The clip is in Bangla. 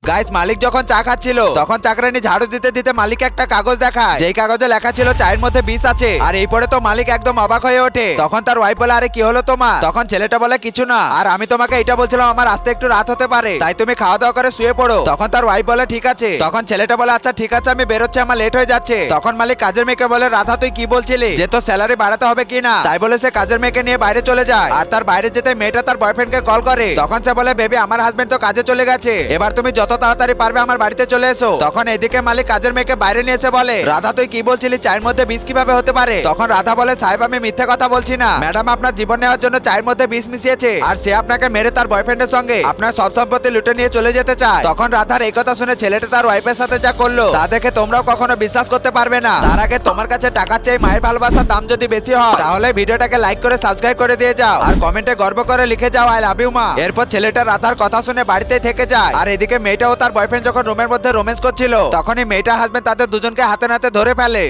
গাইস মালিক যখন চা খাচ্ছিল তখন চাকরানি ঝাড়ু দিতে দিতে মালিক একটা কাগজ দেখায়, যেই কাগজে লেখা ছিল চায়ের মধ্যে বিষ আছে। আর এই পরে তো মালিক একদম অবাক হয়ে ওঠে। তখন তার ওয়াইফ বলে, আরে কি হলো তোমার? তখন ছেলেটা বলে, কিছু না, আর আমি তোমাকে এটা বলছিলাম আমার আসতে একটু রাত হতে পারে, তাই তুমি খাওয়া দাওয়া করে শুয়ে পড়ো। তখন তার ওয়াইফ বলে, ঠিক আছে। তখন ছেলেটা বলে, আচ্ছা ঠিক আছে আমি বেরোচ্ছি, আমার লেট হয়ে যাচ্ছে। তখন মালিক কাজের মেয়েকে বলে, রাধা তুই কি বলছিলি যে তোর স্যালারি বাড়াতে হবে কিনা? তাই বলে সে কাজের মেয়েকে নিয়ে বাইরে চলে যায়। আর তার বাইরে যেতে মেয়েটা তার বয়ফ্রেন্ডকে কল করে। তখন সে বলে, বেবি আমার হাজবেন্ড তো কাজে চলে গেছে, এবার তুমি যত তাড়াতাড়ি পারবে আমার বাড়িতে চলে এসো। তখন এদিকে মালিক কাজের মেয়েকে বাইরে নিয়ে এসে বলে, রাধা তুই কি বলছিলি চায়ের মধ্যে বিষ কিভাবে হতে পারে? তখন রাধা বলে, সাহেব আমি মিথ্যে কথা বলছি না, ম্যাডাম আপনার জীবন নেওয়ার জন্য চায়ের মধ্যে বিষ মিশিয়েছে, আর সে আপনাকে মেরে তার বয়ফ্রেন্ডের সঙ্গে আপনার সব সম্পত্তি লুটে নিয়ে চলে যেতে চায়। তখন রাধার এই কথা শুনে ছেলেটা তার ওয়াইফের সাথে যা করলো তা দেখে তোমরাও কখনো বিশ্বাস করতে পারবে না। তার আগে তোমার কাছে টাকার চেয়ে মায়ের ভালোবাসার দাম যদি বেশি হয় তাহলে ভিডিওটাকে লাইক করে সাবস্ক্রাইব করে দিয়ে যাও, আর কমেন্টে গর্ব করে লিখে যাও আই লাভ ইউ মা। এরপর ছেলেটা রাধার কথা শুনে বাড়িতেই থেকে যায়। আর এদিকে মেয়েটাও তার বয়ফ্রেন্ড যখন রুমের মধ্যে রোম্যান্স করছিল তখনই মেয়েটার হাজবেন্ড তাদের দুজনকে হাতে নাতে ধরে ফেলে।